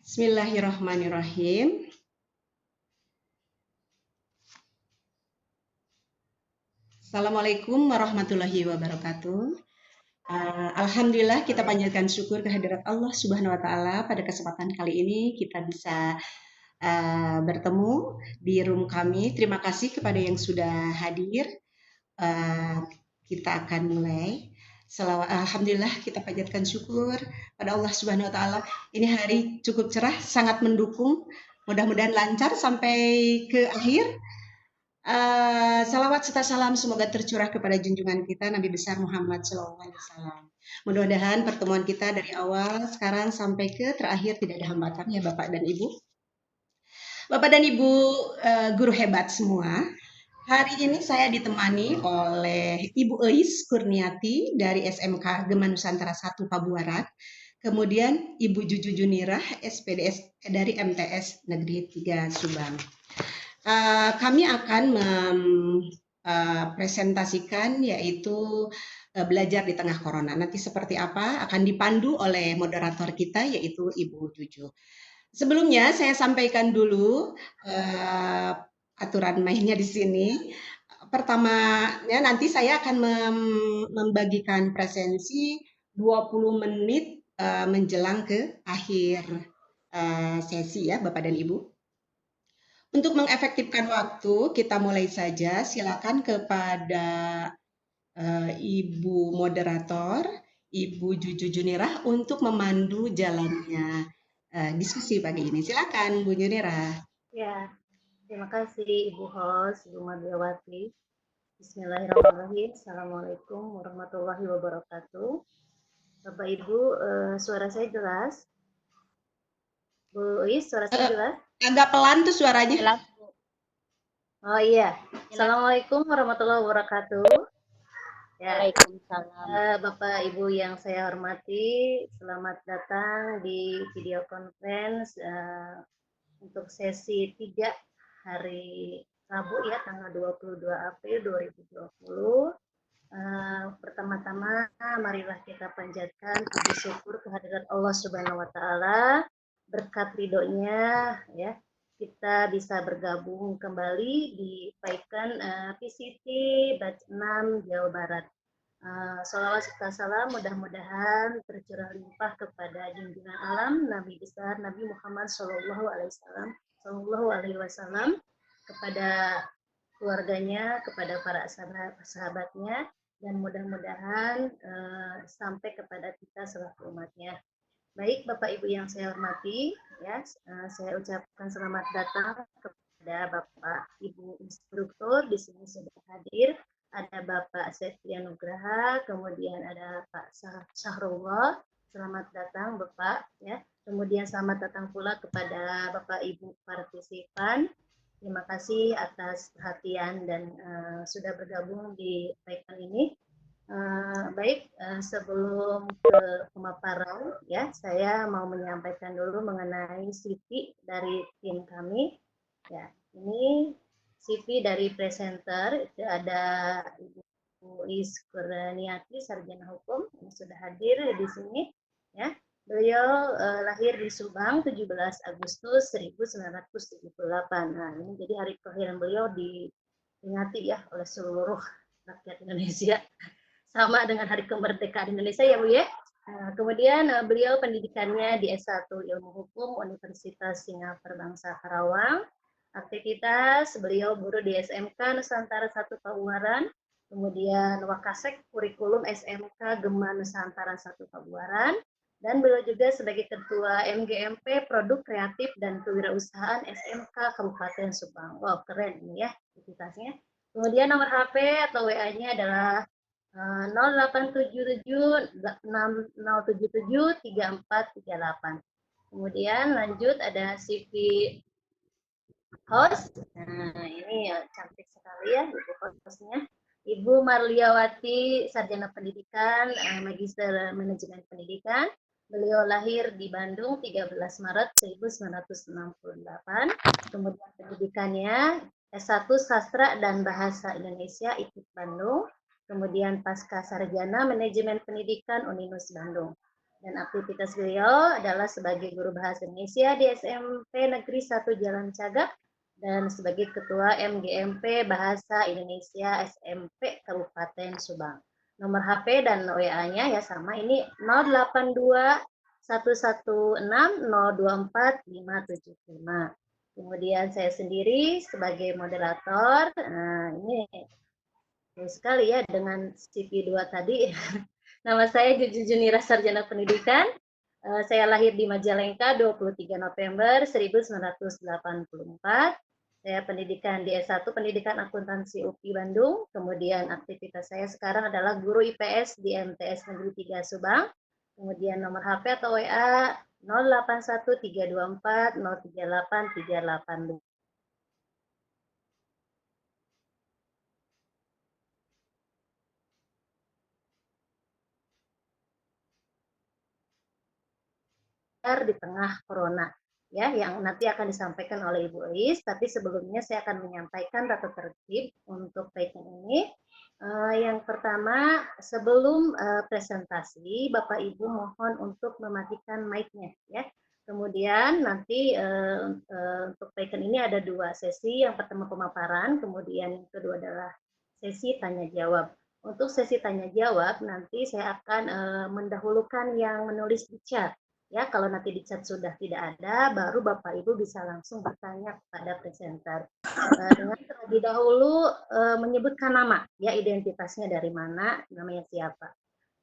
Bismillahirrahmanirrahim. Assalamualaikum warahmatullahi wabarakatuh. Alhamdulillah kita panjatkan syukur kehadirat Allah Subhanahu wa taala pada kesempatan kali ini kita bisa bertemu di room kami. Terima kasih kepada yang sudah hadir. Kita akan mulai. Alhamdulillah kita panjatkan syukur pada Allah Subhanahu wa taala. Ini hari cukup cerah, sangat mendukung. Mudah-mudahan lancar sampai ke akhir. Salawat serta salam semoga tercurah kepada junjungan kita Nabi besar Muhammad SAW. Mudah-mudahan pertemuan kita dari awal sekarang sampai ke terakhir tidak ada hambatan ya Bapak dan Ibu. Bapak dan Ibu guru hebat semua. Hari ini saya ditemani oleh Ibu Eis Kurniati dari SMK Gema Nusantara 1 Pabuaran. Kemudian Ibu Juju Junirah SPDS dari MTS Negeri 3 Subang. Kami akan mempresentasikan yaitu belajar di tengah corona. Nanti seperti apa akan dipandu oleh moderator kita yaitu Ibu Juju. Sebelumnya saya sampaikan dulu aturan mainnya di sini. Pertamanya nanti saya akan membagikan presensi 20 menit menjelang ke akhir sesi ya Bapak dan Ibu. Untuk mengefektifkan waktu, kita mulai saja. Silakan kepada Ibu moderator, Ibu Juju Junirah untuk memandu jalannya diskusi pagi ini. Silakan Bu Junirah. Ya, terima kasih Ibu host, Ibu Mardiawati. Bismillahirrahmanirrahim. Assalamualaikum warahmatullahi wabarakatuh. Bapak Ibu, suara saya jelas? Bu Is, suara saya jelas? Agak pelan tuh suaranya. Jelas, Bu. Oh iya. Assalamualaikum warahmatullahi wabarakatuh. Ya, Waalaikumsalam. Bapak Ibu yang saya hormati, selamat datang di video conference untuk sesi 3 hari Rabu ya, tanggal 22 April 2020. Pertama-tama marilah kita panjatkan puji syukur kehadirat Allah Subhanahu wa taala, berkat ridhonya ya kita bisa bergabung kembali di PAIKAN PCT Batch 6 Jawa Barat. Sholawat serta salam mudah-mudahan tercurah limpah kepada junjungan alam Nabi besar Nabi Muhammad Shallallahu Alaihi Wasallam, kepada keluarganya, kepada para sahabatnya, dan mudah-mudahan sampai kepada kita selaku umatnya. Baik Bapak Ibu yang saya hormati, ya saya ucapkan selamat datang kepada Bapak Ibu instruktur di sini sudah hadir. Ada Bapak Septian Nugraha, kemudian ada Pak Syahrullah. Selamat datang Bapak, ya. Kemudian selamat datang pula kepada Bapak Ibu partisipan. Terima kasih atas perhatian dan sudah bergabung di PAIKAN ini. Baik, sebelum ke pemaparan, ya, saya mau menyampaikan dulu mengenai CV dari tim kami. Ya, ini CV dari presenter, itu ada Ibu Is Kurniati, Sarjana Hukum, yang sudah hadir di sini. Ya, beliau lahir di Subang 17 Agustus 1978. Nah, ini jadi hari kelahiran beliau diperingati ya oleh seluruh rakyat Indonesia. Sama dengan Hari Kemerdekaan Indonesia ya Bu ya. Kemudian beliau pendidikannya di S1 Ilmu Hukum Universitas Singapura Bangsa Karawang. Aktivitas beliau guru di SMK Nusantara 1 Pabuaran, kemudian Wakasek Kurikulum SMK Gema Nusantara 1 Pabuaran, dan beliau juga sebagai Ketua MGMP Produk Kreatif dan Kewirausahaan SMK Kabupaten Subang. Wow, keren ini ya aktivitasnya. Kemudian nomor HP atau WA-nya adalah 0877 6077 3438. Kemudian lanjut ada CV host. Nah, ini ya, cantik sekali ya Ibu hostnya. Ibu Marliawati, Sarjana Pendidikan, Magister Manajemen Pendidikan. Beliau lahir di Bandung 13 Maret 1968. Kemudian pendidikannya S1 Sastra dan Bahasa Indonesia IPB Bandung. Kemudian pasca sarjana Manajemen Pendidikan Uninus Bandung. Dan aktivitas beliau adalah sebagai guru bahasa Indonesia di SMP Negeri 1 Jalan Cagak dan sebagai Ketua MGMP Bahasa Indonesia SMP Kabupaten Subang. Nomor HP dan WA-nya ya sama, ini 082 116 024 575. Kemudian saya sendiri sebagai moderator, ini sekali ya dengan CV2 tadi. Nama saya Juju Junira Sarjana Pendidikan. Saya lahir di Majalengka 23 November 1984. Saya pendidikan di S1 Pendidikan Akuntansi UPI Bandung. Kemudian aktivitas saya sekarang adalah guru IPS di MTS Negeri 3 Subang. Kemudian nomor HP atau WA 081 324 038 385. Di tengah corona ya yang nanti akan disampaikan oleh Ibu Eis, tapi sebelumnya saya akan menyampaikan tata tertib untuk taking ini. Yang pertama, sebelum presentasi, Bapak Ibu mohon untuk mematikan mic-nya ya. Kemudian nanti untuk taken ini ada dua sesi, yang pertama pemaparan, kemudian yang kedua adalah sesi tanya jawab. Untuk sesi tanya jawab nanti saya akan mendahulukan yang menulis di chat. Ya, kalau nanti di chat sudah tidak ada, baru Bapak Ibu bisa langsung bertanya kepada presenter. Dengan terlebih dahulu menyebutkan nama, ya identitasnya dari mana, namanya siapa.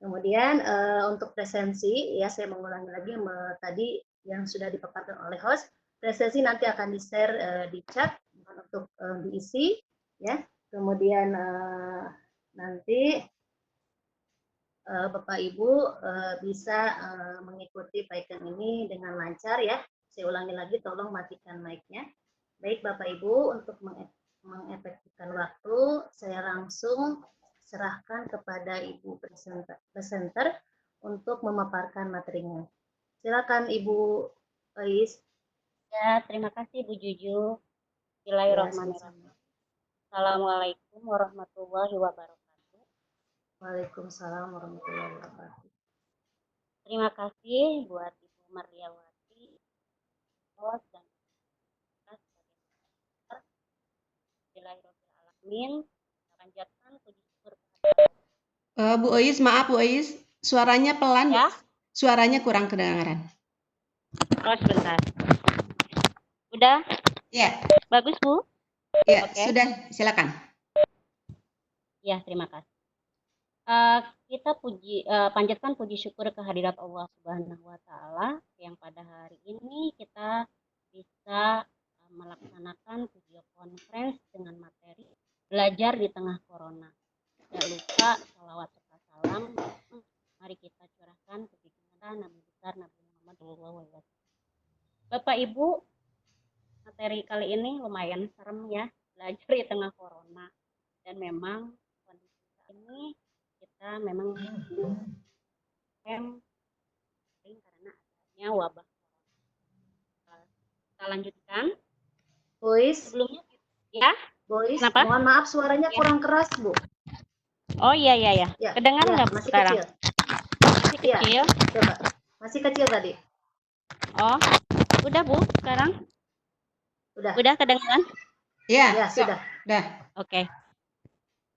Kemudian untuk presensi, ya saya mengulangi lagi tadi yang sudah dipaparkan oleh host. Presensi nanti akan di-share di chat untuk diisi, ya. Kemudian nanti Bapak Ibu bisa mengikuti Python ini dengan lancar ya. Saya ulangi lagi, tolong matikan mic-nya. Baik Bapak Ibu, untuk mengefektifkan waktu, saya langsung serahkan kepada Ibu presenter untuk memaparkan materinya. Silakan Ibu Ais. Ya, terima kasih Bu Juju. Ya, Bismillahirrahmanirrahim. Assalamualaikum warahmatullahi wabarakatuh. Waalaikumsalam warahmatullahi wabarakatuh. Terima kasih buat Ibu Marliawati, host dan kita sebagai Bismillahirrahmanirrahim. Panjatkan puji syukur Bu Ois, maaf Bu Ois, suaranya pelan, ya. Suaranya kurang kedengaran. Oh, sebentar. Udah? Ya. Bagus, Bu? Ya, Oke. Sudah, silakan. Ya, terima kasih. Kita panjatkan puji syukur kehadirat Allah Subhanahu wa taala yang pada hari ini kita bisa melaksanakan video conference dengan materi belajar di tengah corona. Tidak lupa salawat serta salam mari kita curahkan ke junjungan Nabi besar Nabi Muhammad SAW. Bapak Ibu, materi kali ini lumayan serem ya, belajar di tengah corona. Dan memang kondisi ini kita memang karena adanya wabah corona. Kita lanjutkan. Boys. Sebelumnya ya. Boys, Kenapa? mohon maaf suaranya kurang keras, Bu. Oh iya. Kedengaran nggak masih sekarang? Kecil. Masih kecil. Ya, coba. Masih kecil tadi. Oh, udah Bu sekarang? Udah kedengaran? Ya, sudah. Udah. Oke.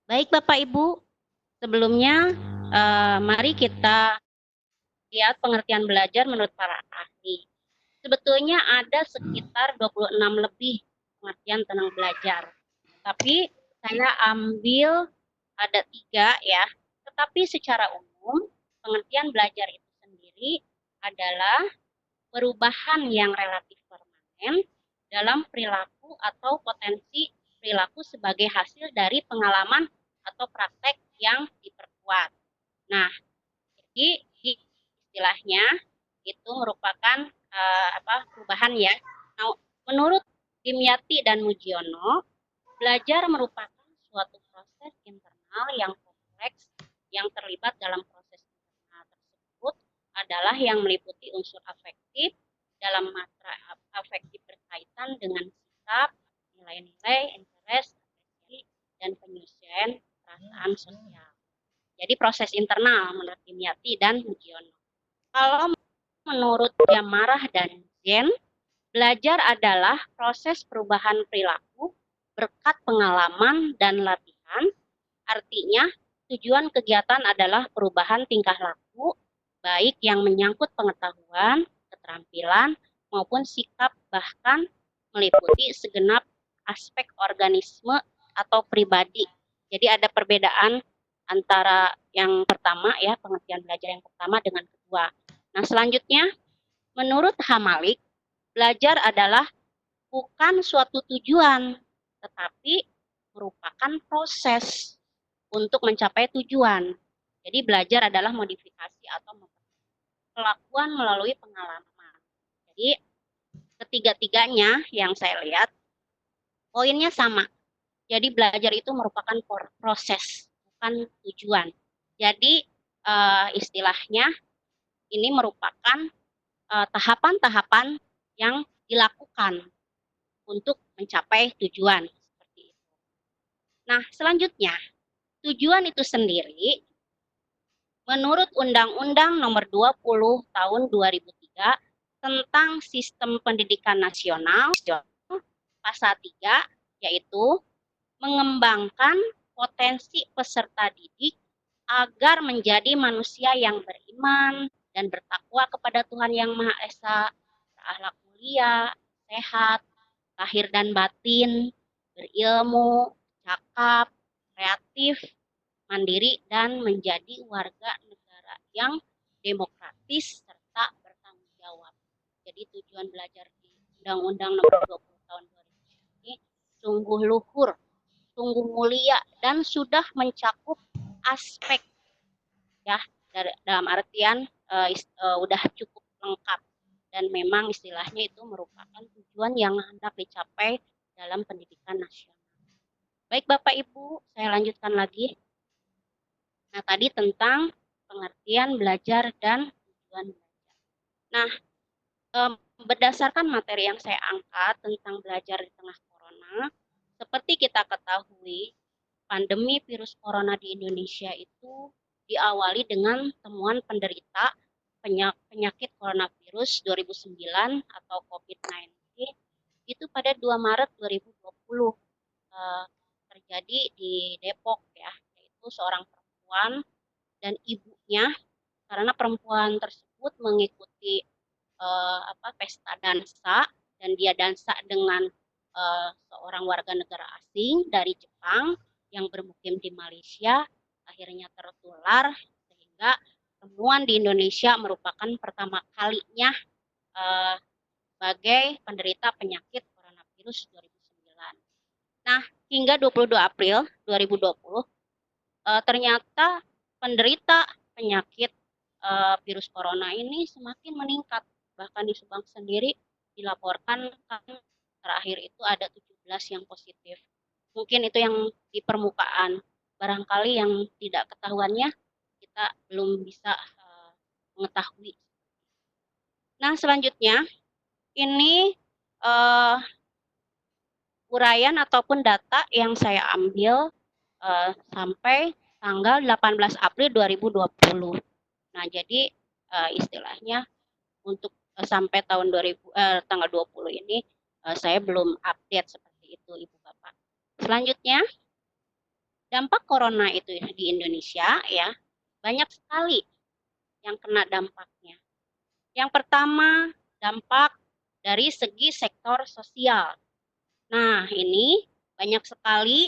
Baik Bapak Ibu, sebelumnya mari kita lihat pengertian belajar menurut para ahli. Sebetulnya ada sekitar 26 lebih pengertian tentang belajar. Tapi saya ambil ada 3 ya. Tetapi secara umum pengertian belajar itu sendiri adalah perubahan yang relatif permanen dalam perilaku atau potensi perilaku sebagai hasil dari pengalaman atau praktek yang diperkuat. Nah, jadi istilahnya itu merupakan perubahan ya. Nah, menurut Dimyati dan Mujiono, belajar merupakan suatu proses internal yang kompleks yang terlibat dalam proses internal tersebut adalah yang meliputi unsur afektif dalam matra afektif berkaitan dengan sikap, nilai-nilai, interest, apresiasi, dan penyesuaian perasaan sosial. Jadi proses internal menurut Dimyati dan Mujiono. Kalau menurut Jamarah dan Jen, belajar adalah proses perubahan perilaku berkat pengalaman dan latihan. Artinya, tujuan kegiatan adalah perubahan tingkah laku, baik yang menyangkut pengetahuan, keterampilan, maupun sikap, bahkan meliputi segenap aspek organisme atau pribadi. Jadi ada perbedaan antara yang pertama ya, pengertian belajar yang pertama dengan kedua. Nah, selanjutnya, menurut Hamalik, belajar adalah bukan suatu tujuan, tetapi merupakan proses untuk mencapai tujuan. Jadi belajar adalah modifikasi atau kelakuan melalui pengalaman. Jadi ketiga-tiganya yang saya lihat poinnya sama. Jadi belajar itu merupakan proses, bukan tujuan. Jadi istilahnya ini merupakan tahapan-tahapan yang dilakukan untuk mencapai tujuan seperti itu. Nah, selanjutnya, tujuan itu sendiri menurut Undang-Undang Nomor 20 Tahun 2003 tentang Sistem Pendidikan Nasional Pasal 3 yaitu mengembangkan potensi peserta didik agar menjadi manusia yang beriman dan bertakwa kepada Tuhan Yang Maha Esa, berakhlak mulia, sehat, lahir dan batin, berilmu, cakap, kreatif, mandiri, dan menjadi warga negara yang demokratis serta bertanggung jawab. Jadi tujuan belajar di Undang-Undang Nomor 20 Tahun 2000 ini sungguh luhur, sungguh mulia, dan sudah mencakup aspek ya dalam artian udah cukup lengkap dan memang istilahnya itu merupakan tujuan yang hendak dicapai dalam pendidikan nasional. Baik Bapak Ibu, saya lanjutkan lagi. Nah, tadi tentang pengertian belajar dan tujuan belajar. Nah, berdasarkan materi yang saya angkat tentang belajar di tengah corona, seperti kita ketahui, pandemi virus corona di Indonesia itu diawali dengan temuan penderita penyakit coronavirus 2009 atau COVID-19 itu pada 2 Maret 2020 terjadi di Depok ya, yaitu seorang perempuan dan ibunya karena perempuan tersebut mengikuti pesta dansa dan dia dansa dengan seorang warga negara asing dari Jepang yang bermukim di Malaysia, akhirnya tertular sehingga temuan di Indonesia merupakan pertama kalinya sebagai penderita penyakit coronavirus 2009. Nah, hingga 22 April 2020 ternyata penderita penyakit virus corona ini semakin meningkat. Bahkan di Subang sendiri dilaporkan terakhir itu ada 17 yang positif. Mungkin itu yang di permukaan. Barangkali yang tidak ketahuannya kita belum bisa mengetahui. Nah, selanjutnya ini uraian ataupun data yang saya ambil sampai tanggal 18 April 2020. Nah, jadi istilahnya untuk sampai tahun tanggal 20 ini saya belum update seperti itu Ibu Bapak. Selanjutnya, dampak corona itu di Indonesia ya, banyak sekali yang kena dampaknya. Yang pertama, dampak dari segi sektor sosial. Nah, ini banyak sekali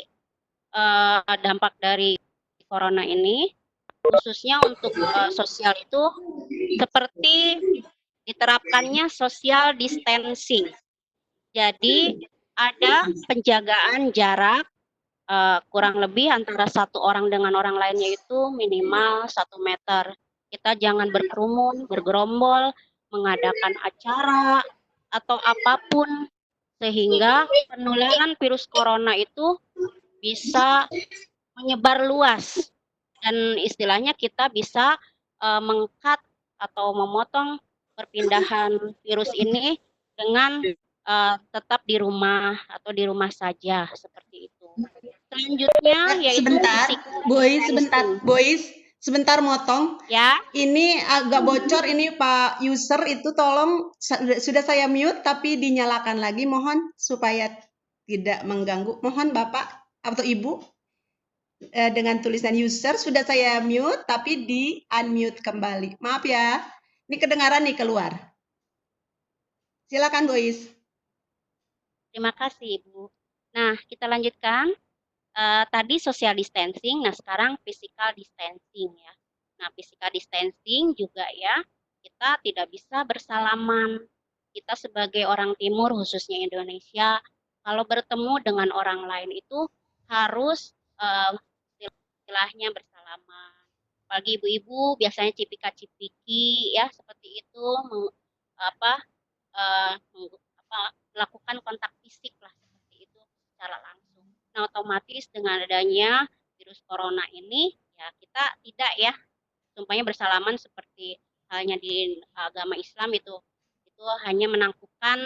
dampak dari corona ini, khususnya untuk sosial itu seperti diterapkannya social distancing. Jadi ada penjagaan jarak kurang lebih antara satu orang dengan orang lainnya itu minimal 1 meter. Kita jangan berkerumun, bergerombol, mengadakan acara atau apapun sehingga penularan virus corona itu bisa menyebar luas dan istilahnya kita bisa meng-cut atau memotong perpindahan virus ini dengan tetap di rumah atau di rumah saja seperti itu. Selanjutnya yaitu sebentar, Boys, sebentar motong. Ya, Ini agak bocor ini Pak user itu tolong sudah saya mute tapi dinyalakan lagi mohon supaya tidak mengganggu. Mohon Bapak atau Ibu dengan tulisan user sudah saya mute tapi di unmute kembali. Maaf ya. Ini kedengaran nih keluar. Silakan Bois. terima kasih Ibu. Nah, kita lanjutkan. Tadi social distancing, nah sekarang physical distancing ya. Nah, physical distancing juga ya, kita tidak bisa bersalaman. Kita sebagai orang timur, khususnya Indonesia, kalau bertemu dengan orang lain itu harus istilahnya bersalaman. Apalagi ibu-ibu biasanya cipika-cipiki ya, seperti itu, apa, eh, melakukan kontak fisik lah seperti itu secara langsung. Nah, otomatis dengan adanya virus corona ini ya kita tidak ya sumpahnya bersalaman seperti halnya di agama Islam itu hanya menangkupkan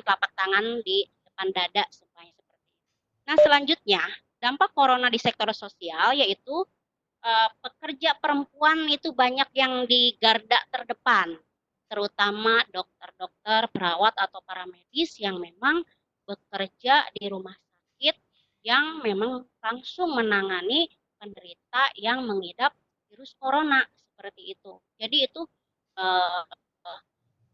telapak tangan di depan dada sumpahnya seperti itu. Nah, selanjutnya dampak corona di sektor sosial yaitu pekerja perempuan itu banyak yang di garda terdepan, terutama dokter-dokter, perawat atau para medis yang memang bekerja di rumah sakit yang memang langsung menangani penderita yang mengidap virus corona seperti itu. Jadi itu eh,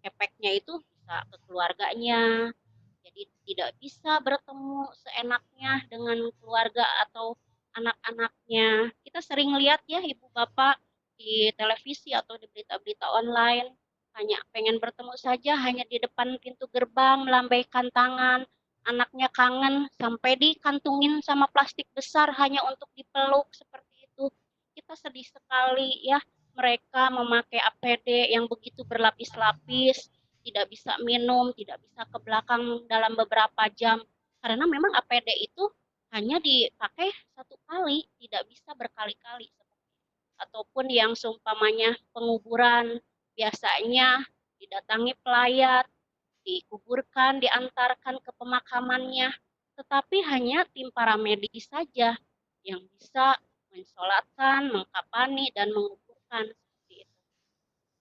efeknya itu bisa ke keluarganya, jadi tidak bisa bertemu seenaknya dengan keluarga atau anak-anaknya. Kita sering lihat ya ibu bapak di televisi atau di berita-berita online hanya pengen bertemu saja hanya di depan pintu gerbang melambaikan tangan, anaknya kangen sampai dikantungin sama plastik besar hanya untuk dipeluk seperti itu. Kita sedih sekali ya, mereka memakai APD yang begitu berlapis-lapis, tidak bisa minum, tidak bisa ke belakang dalam beberapa jam. Karena memang APD itu hanya dipakai satu kali, tidak bisa berkali-kali. Ataupun yang seumpamanya penguburan, biasanya didatangi pelayat, dikuburkan, diantarkan ke pemakamannya, tetapi hanya tim paramedis saja yang bisa mensolatkan, mengkapani, dan menguburkan seperti itu.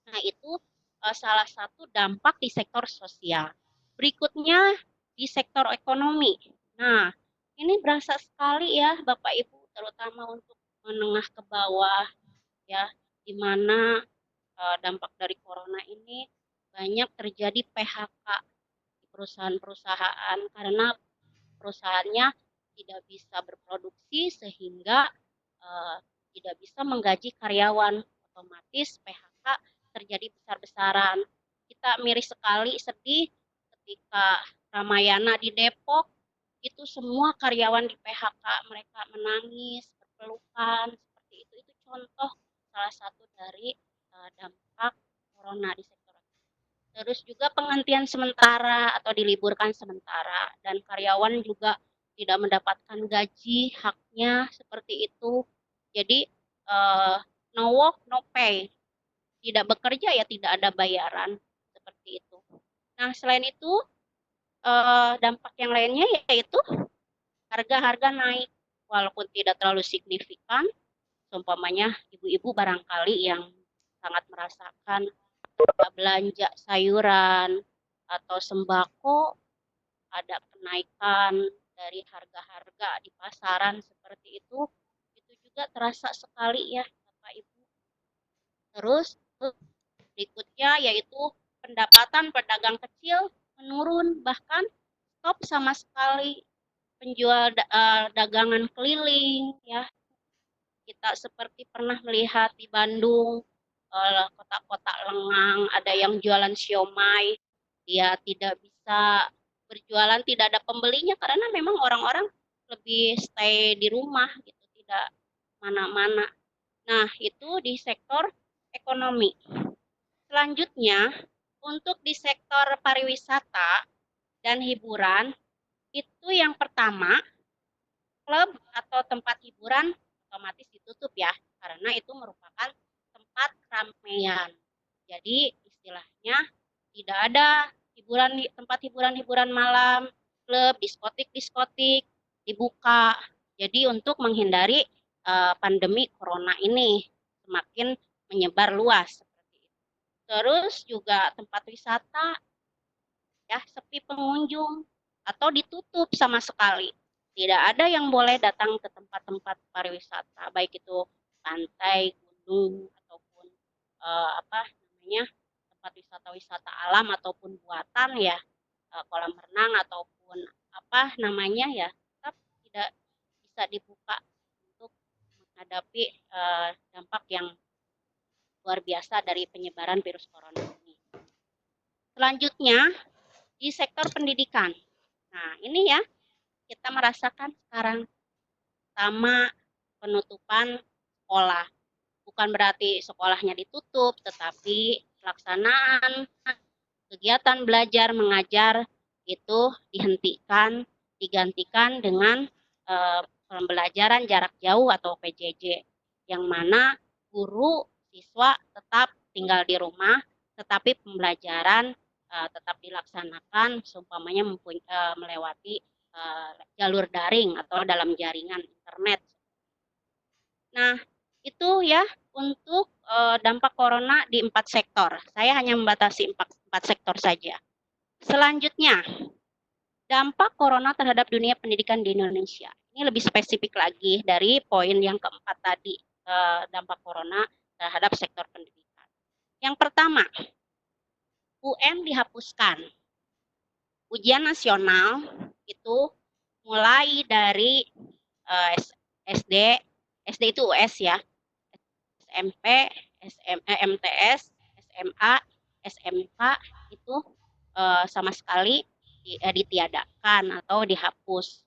Nah, itu salah satu dampak di sektor sosial. Berikutnya di sektor ekonomi. Nah, ini berasa sekali ya Bapak Ibu, terutama untuk menengah ke bawah ya, di mana dampak dari corona ini banyak terjadi PHK di perusahaan-perusahaan karena perusahaannya tidak bisa berproduksi sehingga uh, tidak bisa menggaji karyawan, otomatis PHK terjadi besar-besaran. Kita miris sekali, sedih ketika Ramayana di Depok itu semua karyawan di PHK, mereka menangis, berpelukan seperti itu. Itu contoh salah satu dari dampak corona di sektor. Terus juga penghentian sementara atau diliburkan sementara dan karyawan juga tidak mendapatkan gaji haknya seperti itu. Jadi no work no pay, tidak bekerja ya tidak ada bayaran seperti itu. Nah, selain itu dampak yang lainnya yaitu harga-harga naik walaupun tidak terlalu signifikan. Umpamanya ibu-ibu barangkali yang sangat merasakan belanja sayuran atau sembako ada kenaikan dari harga-harga di pasaran seperti itu juga terasa sekali ya Bapak Ibu. Terus berikutnya yaitu pendapatan pedagang kecil menurun, bahkan stop sama sekali penjual dagangan keliling ya. Kita seperti pernah melihat di Bandung kotak-kotak lengang, ada yang jualan siomay, dia tidak bisa berjualan, tidak ada pembelinya karena memang orang-orang lebih stay di rumah gitu, tidak mana-mana. Nah, itu di sektor ekonomi. Selanjutnya, untuk di sektor pariwisata dan hiburan, itu yang pertama, klub atau tempat hiburan otomatis ditutup ya, karena itu merupakan tempat keramaian. Jadi istilahnya tidak ada tempat hiburan malam, klub, diskotik dibuka. Jadi untuk menghindari pandemi corona ini semakin menyebar luas seperti itu. Terus juga tempat wisata ya sepi pengunjung atau ditutup sama sekali. Tidak ada yang boleh datang ke tempat-tempat pariwisata, baik itu pantai, gunung ataupun apa namanya tempat wisata-wisata alam ataupun buatan ya, kolam renang ataupun apa namanya ya, tetap tidak bisa dibuka untuk menghadapi dampak yang luar biasa dari penyebaran virus corona ini. Selanjutnya di sektor pendidikan. Nah, ini ya kita merasakan sekarang sama penutupan sekolah. Bukan berarti sekolahnya ditutup, tetapi pelaksanaan kegiatan belajar mengajar itu dihentikan, digantikan dengan pembelajaran jarak jauh atau PJJ, yang mana guru siswa tetap tinggal di rumah, tetapi pembelajaran tetap dilaksanakan, seumpamanya melewati jalur daring atau dalam jaringan internet. Nah, itu ya untuk dampak corona di 4 sektor. Saya hanya membatasi 4 sektor saja. Selanjutnya, dampak corona terhadap dunia pendidikan di Indonesia. Ini lebih spesifik lagi dari poin yang keempat tadi, dampak corona terhadap sektor pendidikan. Yang pertama, UN dihapuskan. Ujian nasional itu mulai dari SD, SD itu US ya, SMP, MTS, SMA, SMK itu sama sekali ditiadakan atau dihapus.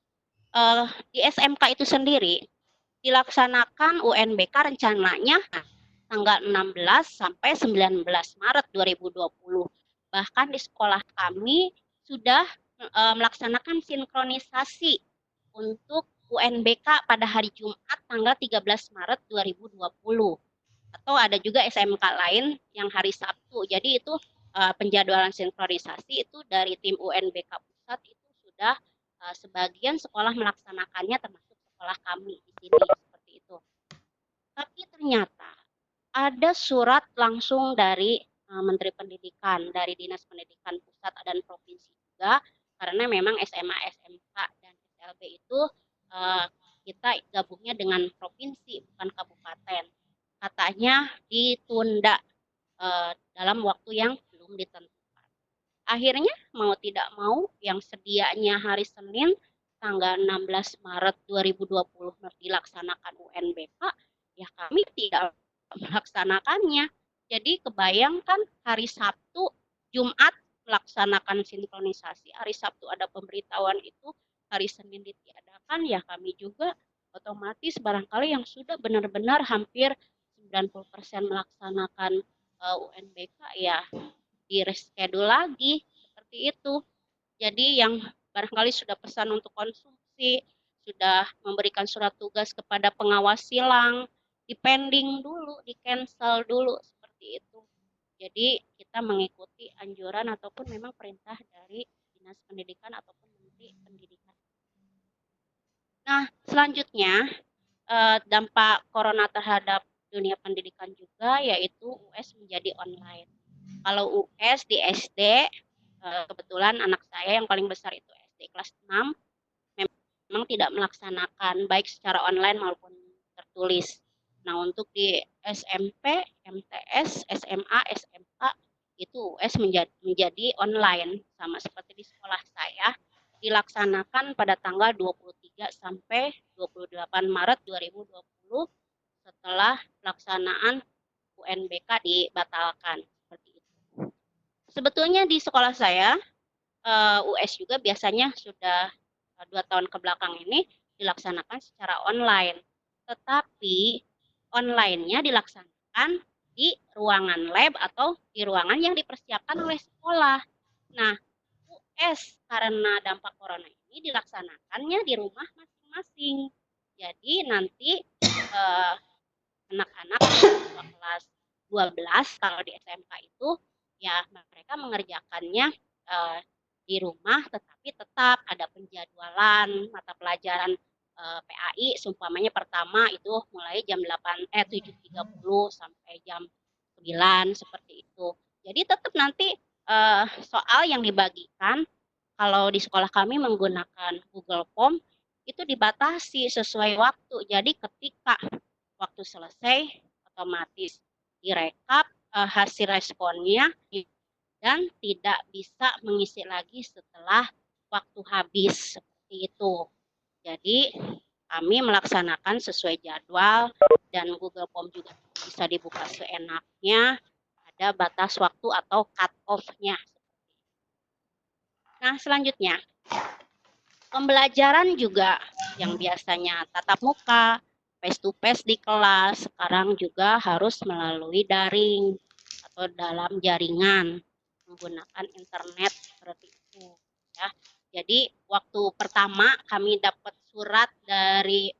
Di SMK itu sendiri dilaksanakan UNBK rencananya tanggal 16 sampai 19 Maret 2020. Bahkan di sekolah kami sudah melaksanakan sinkronisasi untuk UNBK pada hari Jumat tanggal 13 Maret 2020. Atau ada juga SMK lain yang hari Sabtu. Jadi itu penjadwalan sinkronisasi itu dari tim UNBK pusat itu sudah sebagian sekolah melaksanakannya termasuk sekolah kami di sini seperti itu. Tapi ternyata ada surat langsung dari Menteri Pendidikan, dari Dinas Pendidikan Pusat dan Provinsi juga, karena memang SMA, SMK, dan SLB itu kita gabungnya dengan provinsi, bukan kabupaten. Katanya ditunda dalam waktu yang belum ditentukan. Akhirnya mau tidak mau yang sedianya hari Senin tanggal 16 Maret 2020 dilaksanakan UNBK, ya kami tidak melaksanakannya. Jadi kebayangkan hari Sabtu, Jumat melaksanakan sinkronisasi, hari Sabtu ada pemberitahuan itu, hari Senin ditiadakan, ya kami juga otomatis barangkali yang sudah benar-benar hampir 90% melaksanakan UNBK ya di reschedule lagi seperti itu. Jadi yang barangkali sudah pesan untuk konsumsi, sudah memberikan surat tugas kepada pengawas silang, dipending dulu, di cancel dulu seperti itu. Jadi kita mengikuti anjuran ataupun memang perintah dari Dinas Pendidikan ataupun Menteri Pendidikan. Nah, selanjutnya dampak corona terhadap dunia pendidikan juga yaitu US menjadi online. Kalau US di SD, kebetulan anak saya yang paling besar itu SD kelas 6, memang tidak melaksanakan baik secara online maupun tertulis. Nah, untuk di SMP, MTS, SMA, SMK itu US menjadi online sama seperti di sekolah saya, dilaksanakan pada tanggal 23 sampai 28 Maret 2020 setelah pelaksanaan UNBK dibatalkan seperti itu. Sebetulnya di sekolah saya US juga biasanya sudah 2 tahun ke belakang ini dilaksanakan secara online. Tetapi online-nya dilaksanakan di ruangan lab atau di ruangan yang dipersiapkan oleh sekolah. Nah, US karena dampak corona ini dilaksanakannya di rumah masing-masing. Jadi nanti anak-anak kelas 12 kalau di SMK itu ya mereka mengerjakannya di rumah, tetapi tetap ada penjadwalan mata pelajaran PAI seumpamanya pertama itu mulai jam 7.30 sampai jam 9 seperti itu. Jadi tetap nanti soal yang dibagikan kalau di sekolah kami menggunakan Google Form itu dibatasi sesuai waktu. Jadi ketika waktu selesai otomatis direkap hasil responnya dan tidak bisa mengisi lagi setelah waktu habis seperti itu. Jadi kami melaksanakan sesuai jadwal dan Google Form juga bisa dibuka seenaknya, ada batas waktu atau cut off-nya. Nah, selanjutnya pembelajaran juga yang biasanya tatap muka, face to face di kelas, sekarang juga harus melalui daring atau dalam jaringan menggunakan internet seperti itu ya. Jadi waktu pertama kami dapat surat dari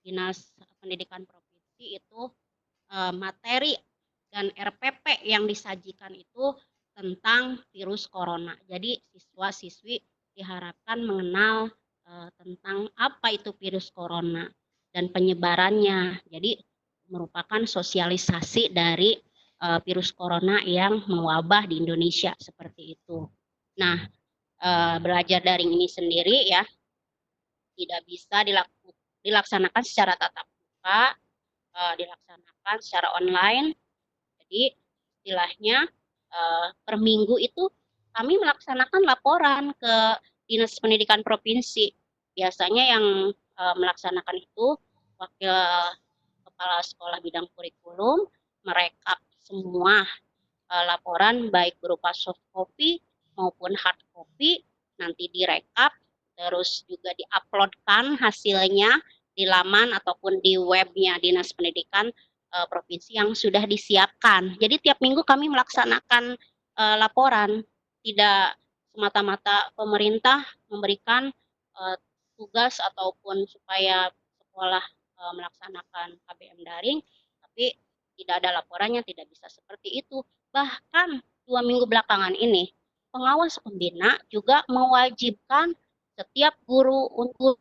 Dinas Pendidikan Provinsi itu materi dan RPP yang disajikan itu tentang virus corona. Jadi siswa-siswi diharapkan mengenal tentang apa itu virus corona dan penyebarannya. Jadi merupakan sosialisasi dari virus corona yang mewabah di Indonesia seperti itu. Nah, belajar daring ini sendiri ya tidak bisa dilaksanakan secara tatap muka, dilaksanakan secara online. Jadi istilahnya per minggu itu kami melaksanakan laporan ke Dinas Pendidikan Provinsi. Biasanya yang melaksanakan itu Wakil Kepala Sekolah Bidang Kurikulum merekap semua laporan baik berupa soft copy maupun hard copy, nanti direkap, terus juga diuploadkan hasilnya di laman ataupun di webnya Dinas Pendidikan Provinsi yang sudah disiapkan. Jadi tiap minggu kami melaksanakan laporan, tidak semata-mata pemerintah memberikan tugas ataupun supaya sekolah melaksanakan KBM daring, tapi tidak ada laporannya, tidak bisa seperti itu. Bahkan 2 minggu belakangan ini, pengawas pembina juga mewajibkan setiap guru untuk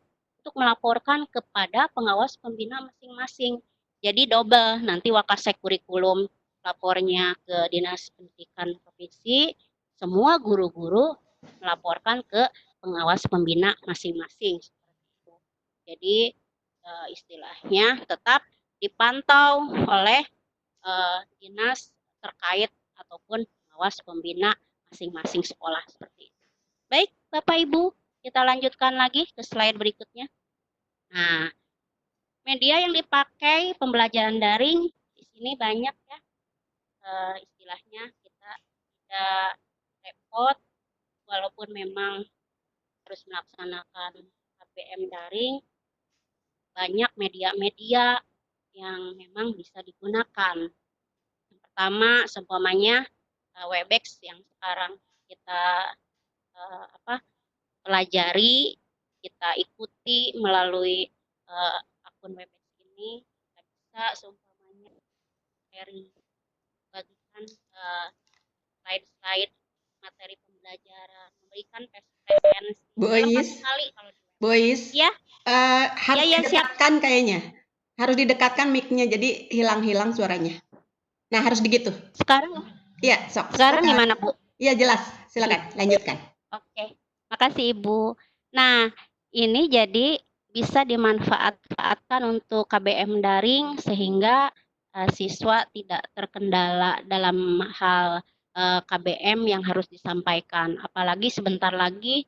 melaporkan kepada pengawas pembina masing-masing. Jadi double, nanti Wakasek Kurikulum lapornya ke Dinas Pendidikan Provinsi, semua guru-guru melaporkan ke pengawas pembina masing-masing. Jadi istilahnya tetap dipantau oleh dinas terkait ataupun pengawas pembina masing-masing sekolah seperti itu. Baik, Bapak Ibu, kita lanjutkan lagi ke slide berikutnya. Nah, media yang dipakai pembelajaran daring di sini banyak ya. Istilahnya kita tidak repot walaupun memang harus melaksanakan KBM daring, banyak media-media yang memang bisa digunakan. Yang pertama, seumpamanya Webex yang sekarang kita pelajari, kita ikuti melalui akun Webex ini, kita bisa seumpamanya bagikan slide-slide materi pembelajaran, memberikan presensi. Bu Ois, Bu Ois, ya, harus didekatkan kayaknya. Harus didekatkan mic-nya, jadi hilang-hilang suaranya. Nah, harus begitu. Sekarang? Iya, sok. Sekarang gimana, Bu? Iya, jelas. Silakan, lanjutkan. Oke, makasih Ibu. Nah, ini jadi bisa dimanfaatkan untuk KBM daring sehingga siswa tidak terkendala dalam hal KBM yang harus disampaikan. Apalagi sebentar lagi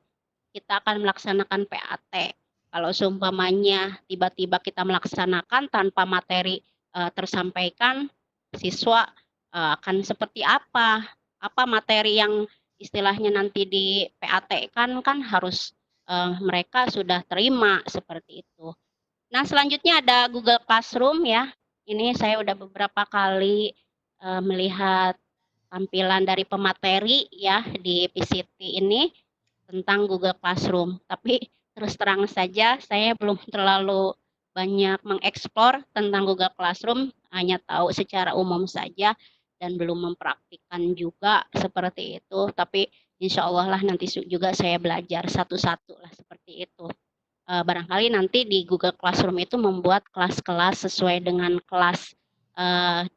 kita akan melaksanakan PAT. Kalau seumpamanya tiba-tiba kita melaksanakan tanpa materi tersampaikan, siswa akan seperti apa? Apa materi yang istilahnya nanti di PAT kan harus mereka sudah terima seperti itu. Nah, selanjutnya ada Google Classroom ya. Ini saya udah beberapa kali melihat tampilan dari pemateri ya di PCT ini tentang Google Classroom. Tapi terus terang saja saya belum terlalu banyak mengeksplor tentang Google Classroom, hanya tahu secara umum saja dan belum mempraktikkan juga seperti itu. Tapi insya Allah lah nanti juga saya belajar satu-satu lah seperti itu. barangkali nanti di Google Classroom itu membuat kelas-kelas sesuai dengan kelas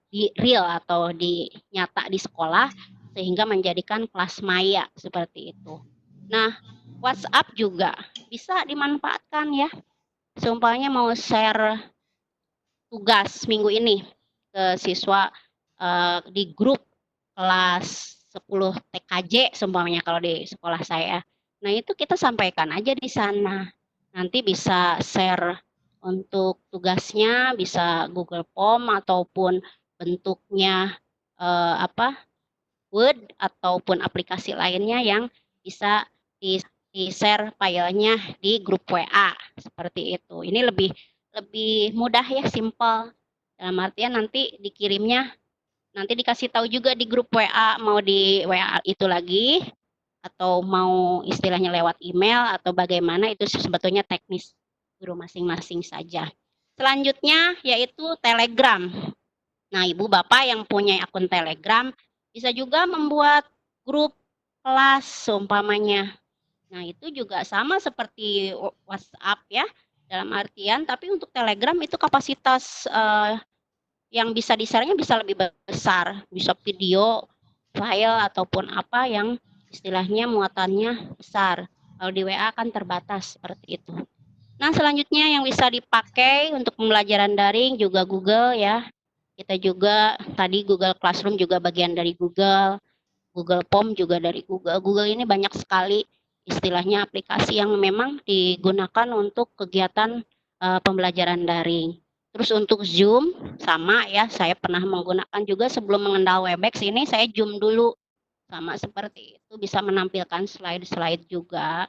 di real atau di nyata di sekolah, sehingga menjadikan kelas maya seperti itu. Nah, WhatsApp juga bisa dimanfaatkan ya. Seumpamanya mau share tugas minggu ini ke siswa di grup kelas 10 TKJ seumpamanya kalau di sekolah saya. Nah, itu kita sampaikan aja di sana. Nanti bisa share untuk tugasnya, bisa Google Form ataupun bentuknya Word ataupun aplikasi lainnya yang bisa di-share filenya di grup WA seperti itu. Ini lebih lebih mudah ya, simpel. Dalam artian nanti dikirimnya nanti dikasih tahu juga di grup WA, mau di WA itu lagi atau mau istilahnya lewat email atau bagaimana, itu sebetulnya teknis guru masing-masing saja. Selanjutnya yaitu Telegram. Nah, Ibu Bapak yang punya akun Telegram bisa juga membuat grup kelas seumpamanya. Nah, itu juga sama seperti WhatsApp ya, dalam artian tapi untuk Telegram itu kapasitas yang bisa di-share-nya bisa lebih besar, bisa video, file ataupun apa yang istilahnya muatannya besar. Kalau di WA kan terbatas seperti itu. Nah, selanjutnya yang bisa dipakai untuk pembelajaran daring juga Google ya. Kita juga tadi Google Classroom juga bagian dari Google, Google Form juga dari Google. Google ini banyak sekali istilahnya aplikasi yang memang digunakan untuk kegiatan pembelajaran daring. Terus untuk Zoom sama ya, saya pernah menggunakan juga sebelum mengenal Webex ini, saya Zoom dulu. Sama seperti itu, bisa menampilkan slide-slide juga,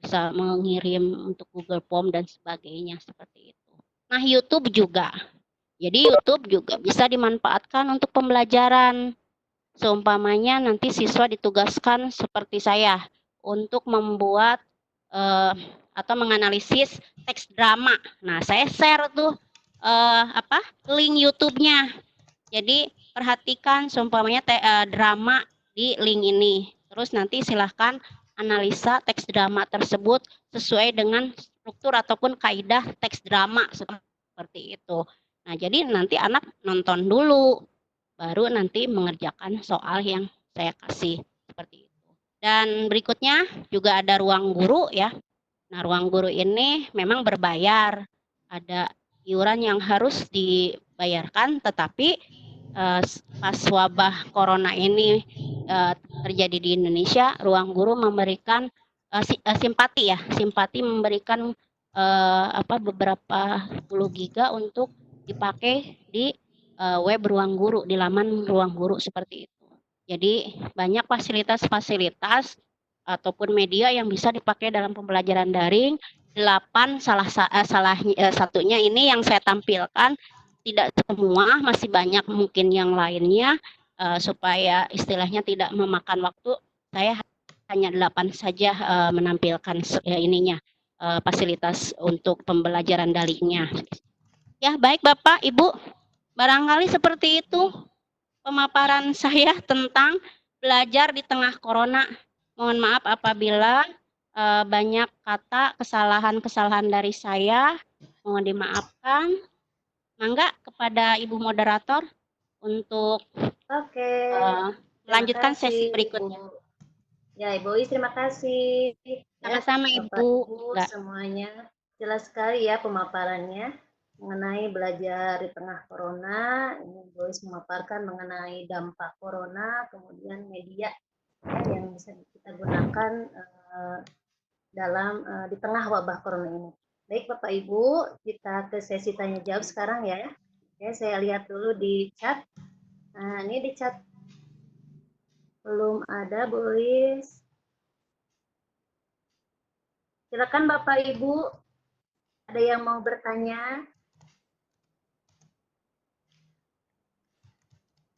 bisa mengirim untuk Google Form dan sebagainya seperti itu. Nah, YouTube juga. Jadi YouTube juga bisa dimanfaatkan untuk pembelajaran. Seumpamanya nanti siswa ditugaskan seperti saya untuk membuat atau menganalisis teks drama. Nah, saya share tuh link YouTube-nya. Jadi perhatikan seumpamanya drama di link ini. Terus nanti silahkan analisa teks drama tersebut sesuai dengan struktur ataupun kaidah teks drama seperti itu. Nah, jadi nanti anak nonton dulu, baru nanti mengerjakan soal yang saya kasih seperti itu. Dan berikutnya juga ada ruang guru ya. Nah, ruang guru ini memang berbayar. Ada iuran yang harus dibayarkan, tetapi pas wabah corona ini terjadi di Indonesia, ruang guru memberikan simpati ya, simpati memberikan beberapa puluh giga untuk dipakai di web ruang guru, di laman ruang guru seperti itu. Jadi banyak fasilitas-fasilitas ataupun media yang bisa dipakai dalam pembelajaran daring. 8 satunya ini yang saya tampilkan, tidak semua, masih banyak mungkin yang lainnya, supaya istilahnya tidak memakan waktu, saya hanya 8 saja menampilkan fasilitas untuk pembelajaran daringnya. Ya, baik Bapak, Ibu, barangkali seperti itu pemaparan saya tentang belajar di tengah corona. Mohon maaf apabila banyak kata kesalahan-kesalahan dari saya, mohon dimaafkan. Mangga kepada Ibu moderator untuk Oke, melanjutkan kasih, sesi berikutnya. Ibu. Ya, Ibu Is, terima kasih. Sama-sama ya, Bapak, Ibu. Ibu semuanya. Jelas sekali ya pemaparannya mengenai belajar di tengah corona. Ini Ibu Is memaparkan mengenai dampak corona, kemudian media ya, yang bisa kita gunakan dalam di tengah wabah corona ini. Baik Bapak Ibu, kita ke sesi tanya jawab sekarang ya. Oke, saya lihat dulu di chat. Nah, ini di chat belum ada, Bu Is. Silakan Bapak Ibu, ada yang mau bertanya?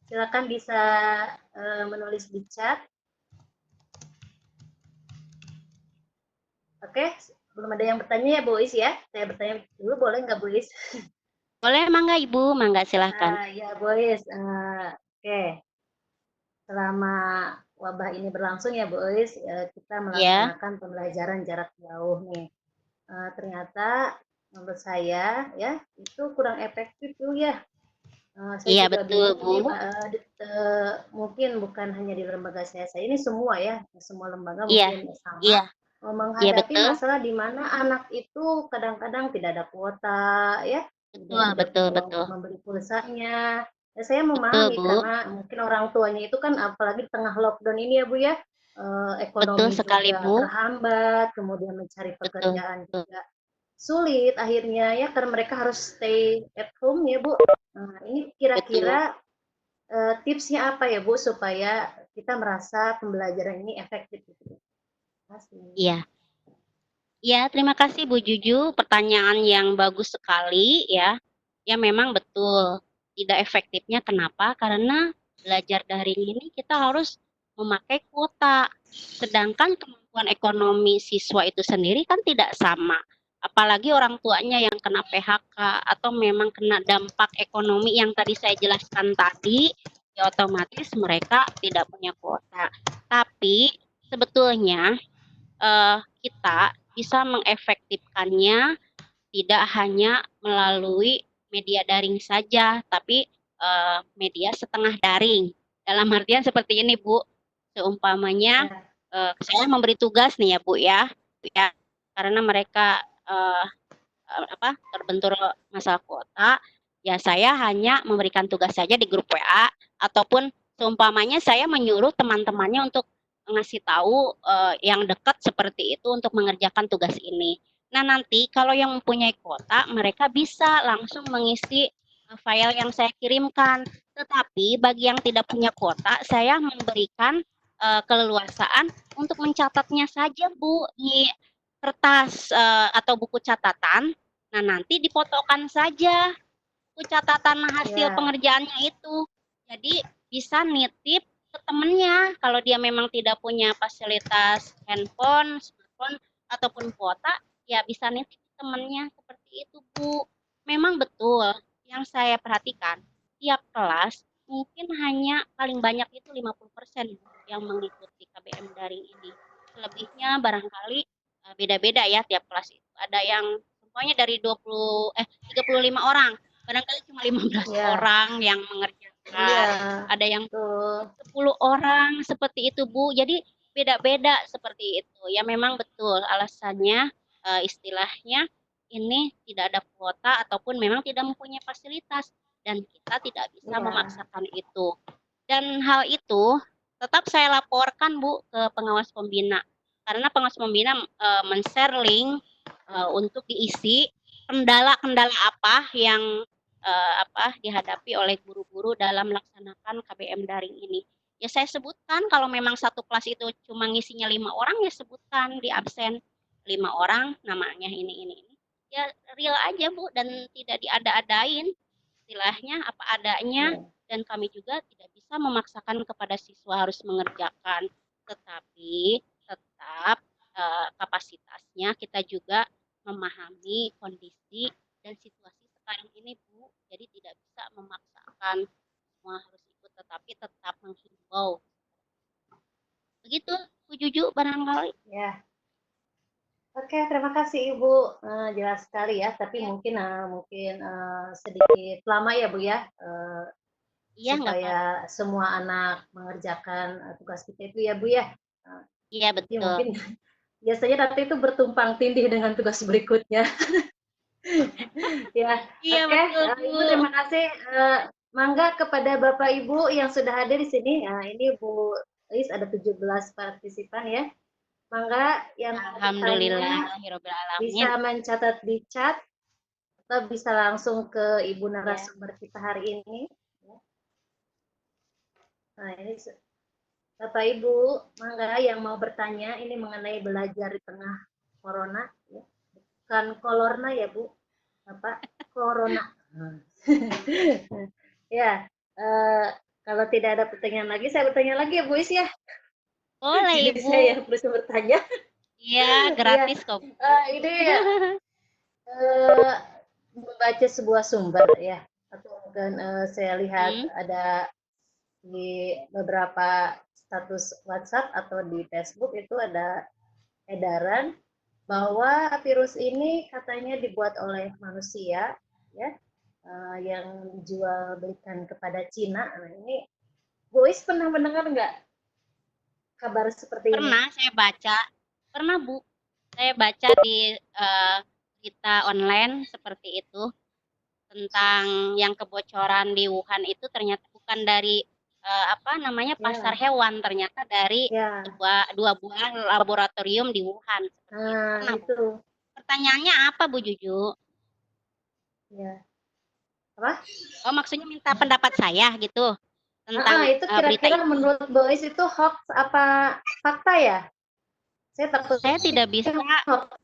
Silakan bisa menulis di chat. Oke, belum ada yang bertanya ya Bu Is ya? Saya bertanya dulu, boleh nggak Bu Is? Boleh, mangga Ibu, mangga silahkan. Ya Bu Is, oke. Selama wabah ini berlangsung ya Bu Is, kita melaksanakan pembelajaran jarak jauh nih. ternyata menurut saya ya itu kurang efektif tuh ya. Saya Iya juga betul, bingung Bu. ini mungkin bukan hanya di lembaga saya ini semua ya, semua lembaga Iya, mungkin sama iya, iya menghadapi betul, masalah di mana anak itu kadang-kadang tidak ada kuota ya, juga betul, tidak betul, punya uang betul, untuk membeli pulsanya. Ya, saya betul, memahami Bu. karena mungkin orang tuanya itu kan apalagi di tengah lockdown ini ya Bu ya, Betul ekonomi sekali, juga Bu. terhambat, kemudian mencari Betul. pekerjaan juga sulit akhirnya ya karena mereka harus stay at home ya Bu. Nah, ini Betul. kira-kira tipsnya apa ya Bu supaya kita merasa pembelajaran ini efektif gitu? Terima kasih. Iya. Ya, terima kasih Bu Juju. Pertanyaan yang bagus sekali ya. Ya memang betul. Tidak efektifnya kenapa? Karena belajar daring ini kita harus memakai kuota. Sedangkan kemampuan ekonomi siswa itu sendiri kan tidak sama. Apalagi orang tuanya yang kena PHK atau memang kena dampak ekonomi yang tadi saya jelaskan tadi, ya otomatis mereka tidak punya kuota. Tapi sebetulnya kita bisa mengefektifkannya tidak hanya melalui media daring saja, tapi media setengah daring. Dalam artian seperti ini, Bu. Seumpamanya Ya, saya memberi tugas nih ya, Bu ya. Ya, karena mereka terbentur masalah kuota, ya saya hanya memberikan tugas saja di grup WA ataupun seumpamanya saya menyuruh teman-temannya untuk ngasih tahu yang dekat seperti itu untuk mengerjakan tugas ini. Nah, nanti kalau yang mempunyai kuota, mereka bisa langsung mengisi file yang saya kirimkan. Tetapi bagi yang tidak punya kuota, saya memberikan keleluasaan untuk mencatatnya saja, Bu, di kertas atau buku catatan. Nah, nanti difotokan saja buku catatan hasil ya, pengerjaannya itu. Jadi bisa nitip ke temennya kalau dia memang tidak punya fasilitas handphone, smartphone ataupun kuota, ya bisa nitip ke temennya seperti itu, Bu. Memang betul yang saya perhatikan, tiap kelas mungkin hanya paling banyak itu 50% yang mengikuti KBM daring ini. Selebihnya barangkali beda-beda ya tiap kelas itu. Ada yang semuanya dari 35 orang, barangkali cuma 15 ya, orang yang iya, mengerjakan, ada yang betul. 10 orang seperti itu, Bu. Jadi beda-beda seperti itu. Ya memang betul alasannya istilahnya ini tidak ada kuota ataupun memang tidak mempunyai fasilitas dan kita tidak bisa Iya, memaksakan itu. Dan hal itu tetap saya laporkan, Bu, ke pengawas pembina. Karena pengawas pembina men-share link untuk diisi kendala-kendala apa yang dihadapi oleh guru-guru dalam melaksanakan KBM daring ini. Ya saya sebutkan kalau memang satu kelas itu cuma ngisinya 5 orang, ya sebutkan di absen 5 orang namanya ini. Ya real aja Bu dan tidak diada-adain istilahnya apa adanya iya, dan kami juga tidak bisa memaksakan kepada siswa harus mengerjakan tetapi tetap kapasitasnya kita juga memahami kondisi dan situasi sekarang ini Bu, jadi tidak bisa memaksakan semua harus ikut tetapi tetap menghimbau. Begitu Bu Juju barangkali. ya. Oke, terima kasih Ibu. Jelas sekali ya, tapi Ya, mungkin sedikit lama ya Bu ya, iya nggak apa-apa. supaya semua anak mengerjakan tugas kita itu ya Bu ya. Eh, Iya Jadi betul. mungkin biasanya nanti itu bertumpang tindih dengan tugas berikutnya. Ya, Iya oke. betul Bu. Ibu terima kasih. Mangga kepada Bapak Ibu yang sudah hadir di sini. Nah, ini Bu Lis ada 17 partisipan ya. Mangga yang mau Alhamdulillah bertanya Hirobbil Alamin. bisa mencatat di chat atau bisa langsung ke Ibu Ya. narasumber kita hari ini. Nah, ini Bapak Ibu, mangga yang mau bertanya ini mengenai belajar di tengah corona, ya. Bukan kolorna ya Bu, Bapak, corona. Ya, kalau tidak ada pertanyaan lagi, saya bertanya lagi ya Bu Is ya. Boleh Jadi Ibu. saya yang terus bertanya. Iya Ya, gratis kok. ini eh, membaca sebuah sumber ya, atau mungkin saya lihat Hmm, ada di beberapa status WhatsApp atau di Facebook itu ada edaran bahwa virus ini katanya dibuat oleh manusia, ya, yang dijual belikan kepada Cina. Nah, ini Bu Is pernah mendengar nggak kabar seperti ini? Pernah Bu, saya baca di berita online seperti itu tentang yang kebocoran di Wuhan itu ternyata bukan dari pasar Ya, hewan, ternyata dari ya. dua buah laboratorium di Wuhan seperti itu. Nah, Pernah Bu. itu. Pertanyaannya apa Bu Juju? Ya. Apa? Oh, maksudnya minta pendapat saya gitu tentang Itu berita kira-kira itu. menurut Bu Is itu hoax apa fakta ya? Saya Saya takutnya tidak bisa hoax.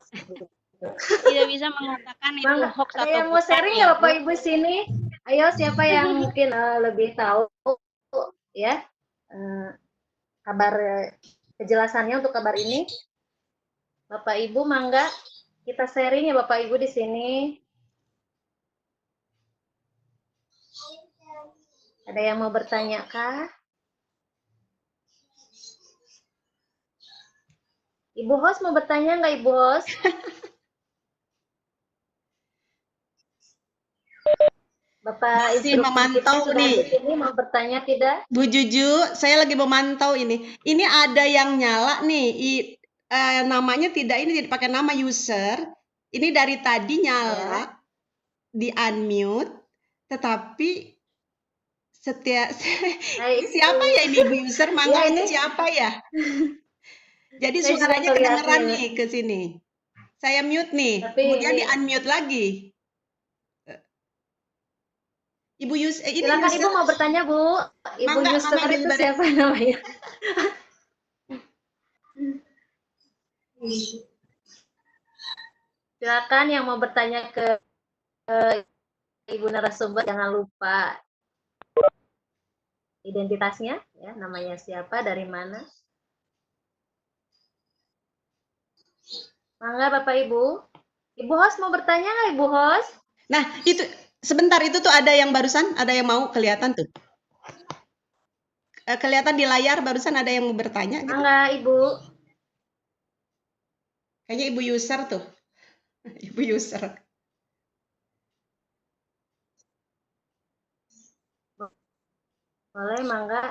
mengatakan itu Mangga, hoax ada atau yang mau bukan sharing ya nggak Bapak Bu. Ibu sini? Ayo, siapa yang mungkin lebih tahu ya eh, kabar kejelasannya untuk kabar ini? Bapak Ibu, mangga kita sharing ya Bapak Ibu di sini. Ada yang mau bertanya kah? Ibu host mau bertanya nggak Ibu host? Bapak Masih instruktur kita memantau sudah nih. di sini mau bertanya tidak? Bu Juju, saya lagi memantau ini. Ini ada yang nyala nih, namanya tidak ini tidak pakai nama user. Ini dari tadi Ya. nyala, di unmute, tetapi setiap Nah, ini siapa ya ini Ibu user? Mangga ya ini ini siapa ya? Jadi saya juga suaranya kedengeran ngelihatnya, nih ke sini. Saya mute nih, tapi kemudian ini di unmute lagi. Ibu user, ini silakan Ibu user, mau bertanya Bu. Ibu mangga user Ibu itu Bare. siapa namanya? Silakan yang mau bertanya ke Ibu narasumber jangan lupa identitasnya, ya, namanya siapa, dari mana. Mangga Bapak Ibu. Ibu host mau bertanya nggak Ibu host? Nah, itu sebentar itu tuh ada yang barusan, ada yang mau kelihatan tuh. Kelihatan di layar barusan ada yang mau bertanya gitu. Mangga Ibu. Kayaknya Ibu user tuh. Ibu user. Boleh mangga.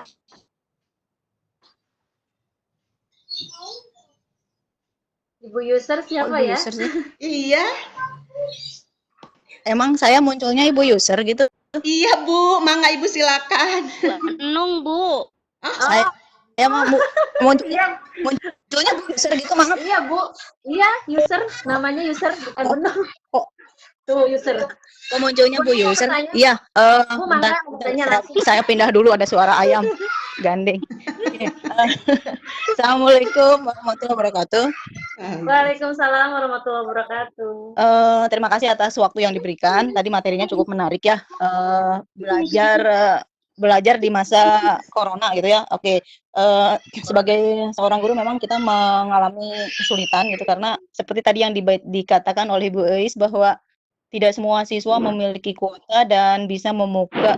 Ibu user Kok siapa ibu ya? user sih? Iya, Emang saya munculnya ibu user gitu? iya Bu, mangga Ibu silakan. Bu Enung Bu. Saya Oh, saya mau munculnya iya, munculnya bu user gitu, maaf. iya Bu. Iya, user, namanya user, bukan Kok benar. kok Tuh user. kok munculnya bu Bu mau user? bertanya? Iya, Bu bentar, mangga mau bentar. bertanya langsung. Saya pindah dulu, ada suara ayam gandeng. Iya, Assalamualaikum warahmatullahi wabarakatuh. Waalaikumsalam warahmatullahi wabarakatuh. Terima kasih atas waktu yang diberikan. Tadi materinya cukup menarik ya. Belajar di masa corona gitu ya. Oke, sebagai seorang guru memang kita mengalami kesulitan gitu karena seperti tadi yang dikatakan oleh Bu Eis bahwa tidak semua siswa memiliki kuota dan bisa membuka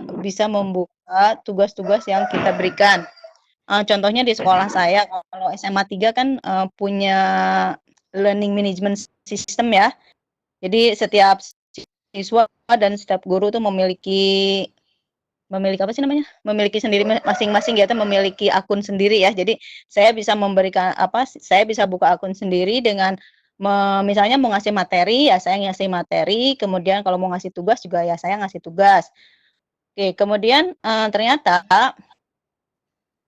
tugas-tugas yang kita berikan. Contohnya di sekolah saya kalau SMA 3 kan punya learning management system ya. Jadi setiap siswa dan setiap guru tuh memiliki apa sih namanya? Memiliki sendiri masing-masing ya, memiliki akun sendiri ya. Jadi saya bisa memberikan saya bisa buka akun sendiri dengan misalnya mau ngasih materi ya saya ngasih materi, kemudian kalau mau ngasih tugas juga ya saya ngasih tugas. Oke, kemudian ternyata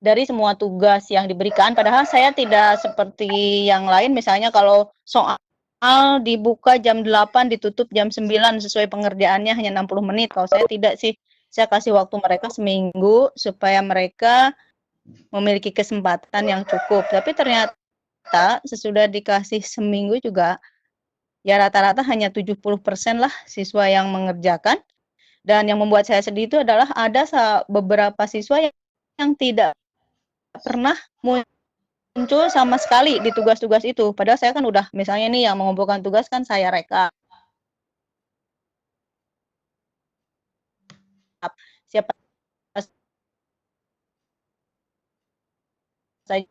dari semua tugas yang diberikan, padahal saya tidak seperti yang lain, misalnya kalau soal dibuka jam 8, ditutup jam 9, sesuai pengerjaannya hanya 60 menit. Kalau saya tidak sih, saya kasih waktu mereka seminggu supaya mereka memiliki kesempatan yang cukup. Tapi ternyata sesudah dikasih seminggu juga, ya rata-rata hanya 70% lah siswa yang mengerjakan. Dan yang membuat saya sedih itu adalah ada beberapa siswa yang tidak pernah muncul sama sekali di tugas-tugas itu. Padahal saya kan udah misalnya nih yang mengumpulkan tugas kan saya rekap. Siapa saja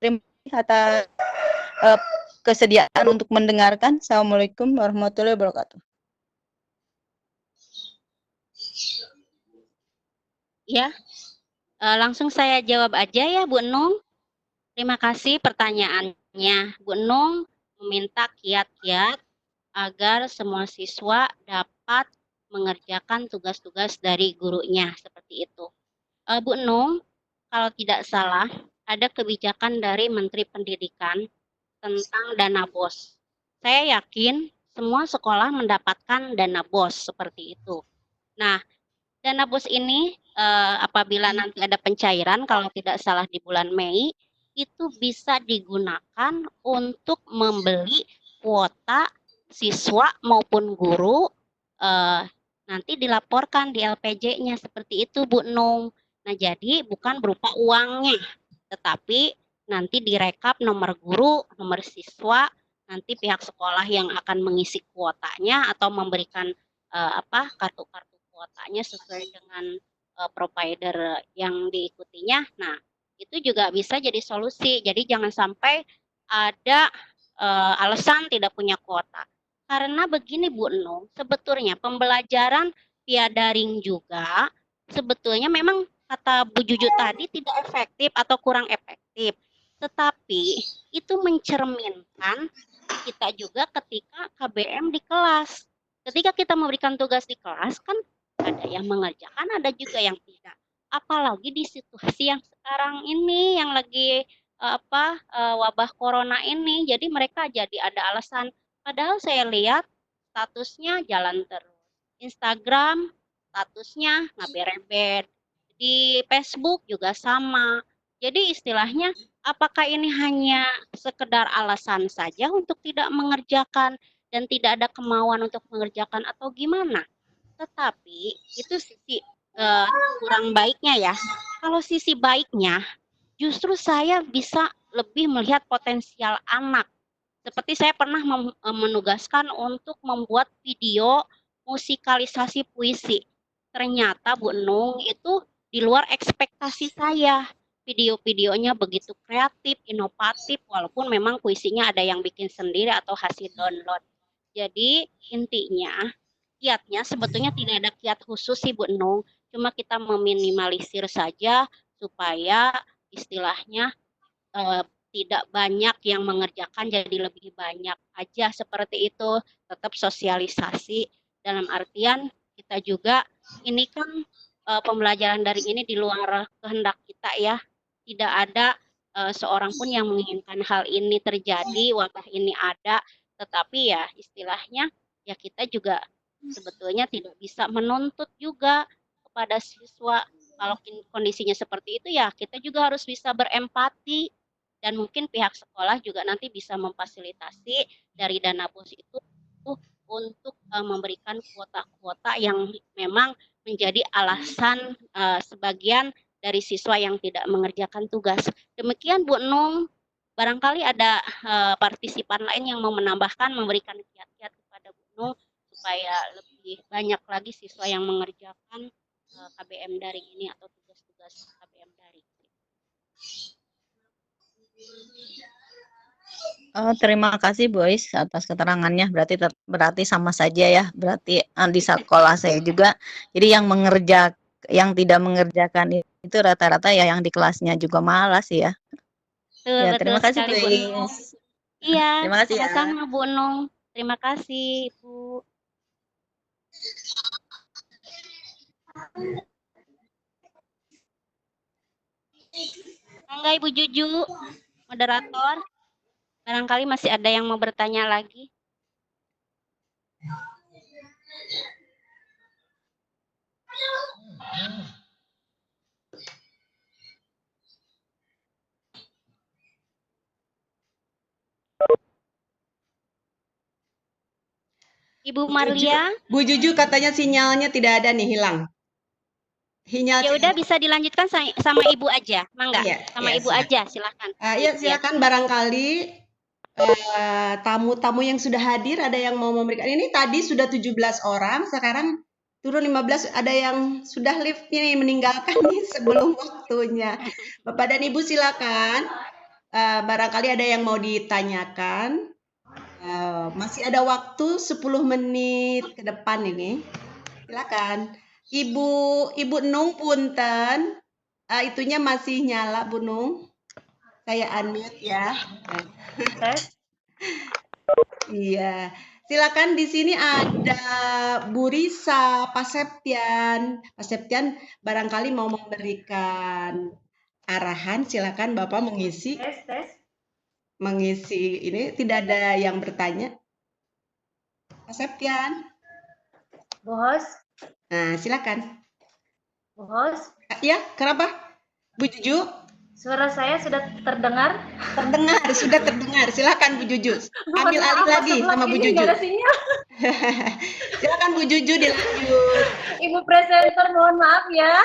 Terima kasih atas kesediaan untuk mendengarkan. Assalamualaikum warahmatullahi wabarakatuh. Ya, langsung saya jawab aja ya Bu Nung. Terima kasih pertanyaannya. Bu Nung meminta kiat-kiat agar semua siswa dapat mengerjakan tugas-tugas dari gurunya, seperti itu. Bu Nung, kalau tidak salah, ada kebijakan dari Menteri Pendidikan tentang dana BOS. Saya yakin semua sekolah mendapatkan dana BOS seperti itu. Nah, dana BOS ini apabila nanti ada pencairan, kalau tidak salah di bulan Mei, itu bisa digunakan untuk membeli kuota siswa maupun guru, nanti dilaporkan di LPJ-nya seperti itu Bu Nung. Nah, jadi bukan berupa uangnya, tetapi nanti direkap nomor guru, nomor siswa, nanti pihak sekolah yang akan mengisi kuotanya atau memberikan kartu-kartu kuotanya sesuai dengan provider yang diikutinya. Nah, itu juga bisa jadi solusi. Jadi jangan sampai ada alasan tidak punya kuota. Karena begini Bu Nung, sebetulnya pembelajaran via daring juga sebetulnya memang kata Bu Juju tadi tidak efektif atau kurang efektif. Tetapi itu mencerminkan kita juga ketika KBM di kelas. Ketika kita memberikan tugas di kelas kan ada yang mengerjakan, ada juga yang tidak. Apalagi di situasi yang sekarang ini yang lagi wabah corona ini. Jadi mereka jadi ada alasan. Padahal saya lihat statusnya jalan terus. Instagram statusnya ngaberebet. Di Facebook juga sama. Jadi istilahnya apakah ini hanya sekedar alasan saja untuk tidak mengerjakan dan tidak ada kemauan untuk mengerjakan atau gimana? Tetapi itu sisi kurang baiknya ya. Kalau sisi baiknya, justru saya bisa lebih melihat potensial anak. Seperti saya pernah menugaskan untuk membuat video musikalisasi puisi. Ternyata Bu Nung itu di luar ekspektasi saya. Video-videonya begitu kreatif, inovatif, walaupun memang puisinya ada yang bikin sendiri atau hasil download. Jadi intinya kiatnya sebetulnya tidak ada kiat khusus sih Bu Nung, cuma kita meminimalisir saja supaya istilahnya tidak banyak yang mengerjakan, jadi lebih banyak aja seperti itu. Tetap sosialisasi dalam artian kita juga ini kan pembelajaran daring ini di luar kehendak kita ya. Tidak ada seorang pun yang menginginkan hal ini terjadi, wabah ini ada, tetapi ya istilahnya ya kita juga sebetulnya tidak bisa menuntut juga kepada siswa. Kalau kondisinya seperti itu ya kita juga harus bisa berempati dan mungkin pihak sekolah juga nanti bisa memfasilitasi dari dana BOS itu untuk memberikan kuota-kuota yang memang menjadi alasan sebagian dari siswa yang tidak mengerjakan tugas. Demikian Bu Nung, barangkali ada partisipan lain yang mau menambahkan, memberikan kiat-kiat kepada Bu Nung supaya lebih banyak lagi siswa yang mengerjakan KBM daring ini atau tugas-tugas KBM daring. Terima kasih Boys atas keterangannya. Berarti sama saja ya. Berarti di sekolah saya juga. Jadi yang tidak mengerjakan itu rata-rata ya yang di kelasnya juga malas ya. Ya, terima kasih Boys. Iya, terima kasih sama-sama Bu Nung. Terima kasih Ibu. Enggak Ibu Juju, moderator. Barangkali masih ada yang mau bertanya lagi. Ibu Marlia? Bu Juju katanya sinyalnya tidak ada nih, hilang. Ya udah bisa dilanjutkan sama Ibu aja, mangga. Iya, sama iya, Ibu aja, silakan. Ya silakan barangkali tamu-tamu yang sudah hadir ada yang mau memberikan. Ini tadi sudah 17 orang, sekarang turun 15, ada yang sudah lift nih meninggalkan nih sebelum waktunya. Bapak dan Ibu silakan. barangkali ada yang mau ditanyakan. Masih ada waktu 10 menit ke depan ini. Silakan. Ibu Nung punten, itunya masih nyala Bu Nung. Saya unmute ya. Tes. Iya. Silakan, di sini ada Bu Risa, Pak Septian. Pak Septian barangkali mau memberikan arahan, silakan Bapak mengisi ini. Tidak ada yang bertanya. Pak Septian. Bu Hos, Nah, silakan. Bu Hos, Ya, kenapa? Bu Juju? suara saya sudah terdengar? Terdengar, sudah terdengar. Silakan Bu Juju. Ambil alih lagi sama Bu Juju. Nggak ada sinyal. Silakan Bu Juju dilanjut. Ibu presenter, mohon maaf ya.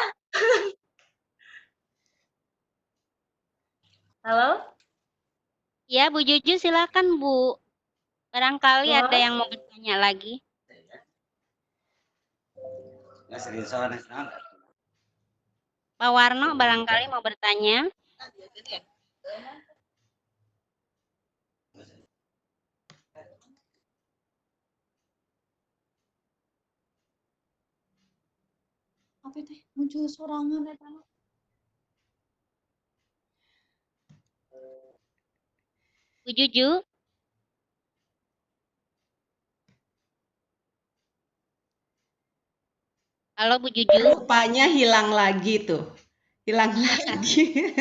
Halo? Ya, Bu Juju silakan, Bu. Barangkali ada Bos. yang mau bertanya lagi. Pak Warno barangkali mau bertanya. Apa itu? Muncul sorangan eta. Bu Juju. Halo Bu Juju. Rupanya hilang lagi tuh. Hilang lagi.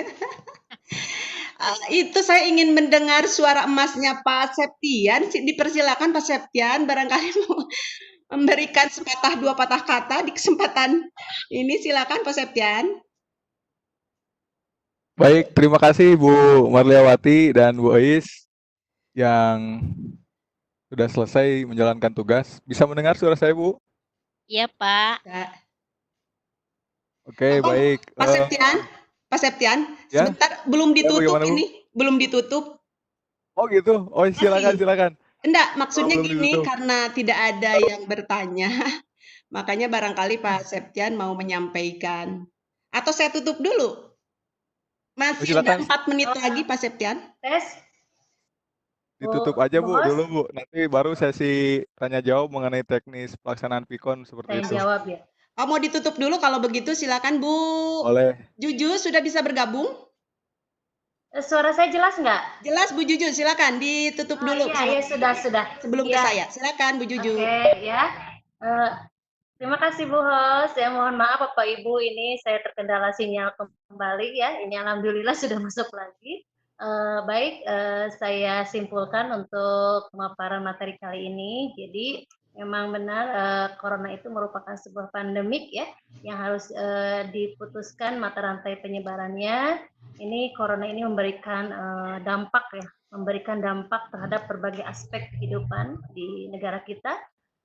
Itu saya ingin mendengar suara emasnya Pak Septian. Dipersilakan Pak Septian, barangkali mau memberikan sepatah dua patah kata di kesempatan ini. Silakan Pak Septian. Baik, terima kasih Bu Marliawati dan Bu Ois yang sudah selesai menjalankan tugas. Bisa mendengar suara saya, Bu? Iya, Pak. Oke, baik. Pak Septian, ya? sebentar, belum ditutup ya, ini, belum ditutup. Oh gitu? Oh silakan, silakan. Enggak, maksudnya gini, ditutup. karena tidak ada yang bertanya, makanya barangkali Pak Septian mau menyampaikan. Atau saya tutup dulu? Masih ada 4 menit lagi Pak Septian. Tes. Ditutup aja Bu, dulu Bu. Nanti baru sesi tanya jawab mengenai teknis pelaksanaan Pikon seperti itu. Saya jawab ya. Oh, mau ditutup dulu, kalau begitu silakan Bu. Boleh. Juju sudah bisa bergabung? Suara saya jelas nggak? Jelas Bu Juju, silakan ditutup dulu. Iya, sudah. Sebelum ke saya, silakan Bu Juju. Oke, ya. Terima kasih Bu Hos. Ya, mohon maaf Bapak Ibu, ini saya terkendala sinyal kembali ya. Ini alhamdulillah sudah masuk lagi. Baik, saya simpulkan untuk pemaparan materi kali ini. Jadi memang benar corona itu merupakan sebuah pandemik ya, yang harus diputuskan mata rantai penyebarannya. Ini corona ini memberikan dampak ya, memberikan dampak terhadap berbagai aspek kehidupan di negara kita,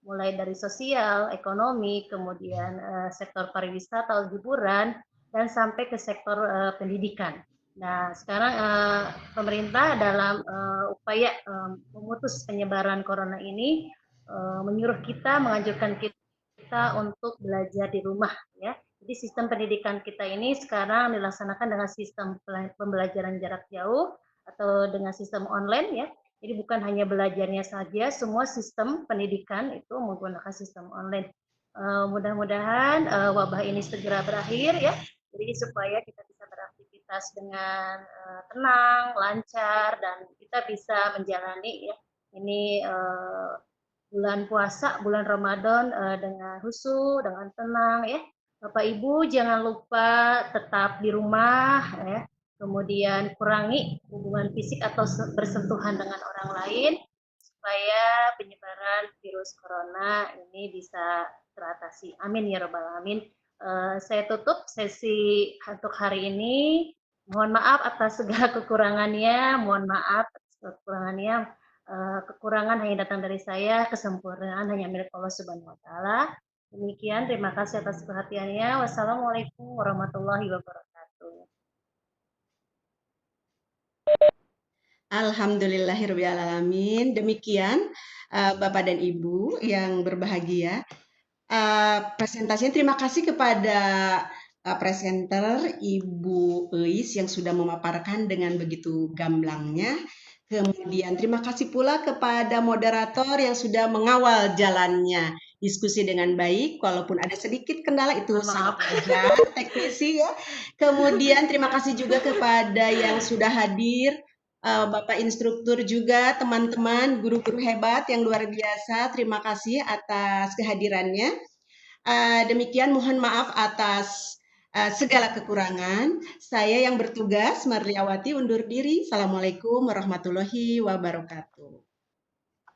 mulai dari sosial, ekonomi, kemudian sektor pariwisata, hiburan, dan sampai ke sektor pendidikan. Nah, sekarang pemerintah dalam upaya memutus penyebaran corona ini menyuruh kita, menganjurkan kita untuk belajar di rumah ya. Jadi sistem pendidikan kita ini sekarang dilaksanakan dengan sistem pembelajaran jarak jauh atau dengan sistem online ya. Jadi bukan hanya belajarnya saja, semua sistem pendidikan itu menggunakan sistem online. Mudah-mudahan wabah ini segera berakhir ya. Jadi supaya kita bisa beraktivitas dengan tenang, lancar, dan kita bisa menjalani ya ini bulan puasa, bulan Ramadan dengan khusyuk, dengan tenang ya. Bapak Ibu jangan lupa tetap di rumah ya. Kemudian kurangi hubungan fisik atau bersentuhan dengan orang lain supaya penyebaran virus corona ini bisa teratasi. Amin ya rabbal alamin. Saya tutup sesi untuk hari ini. Mohon maaf atas segala kekurangannya. Mohon maaf atas kekurangannya. Kekurangan hanya datang dari saya, kesempurnaan hanya milik Allah Subhanahu wa taala. Demikian, terima kasih atas perhatiannya. Wassalamualaikum warahmatullahi wabarakatuh. Alhamdulillahirabbil alamin. Demikian Bapak dan Ibu yang berbahagia. Presentasinya terima kasih kepada presenter Ibu Eis yang sudah memaparkan dengan begitu gamblangnya. Kemudian terima kasih pula kepada moderator yang sudah mengawal jalannya diskusi dengan baik, walaupun ada sedikit kendala itu sangat wajar, teknisi ya. Kemudian terima kasih juga kepada yang sudah hadir, Bapak instruktur juga, teman-teman, guru-guru hebat yang luar biasa. Terima kasih atas kehadirannya. Demikian mohon maaf atas segala kekurangan. Saya yang bertugas, Marliawati, undur diri. Assalamualaikum warahmatullahi wabarakatuh.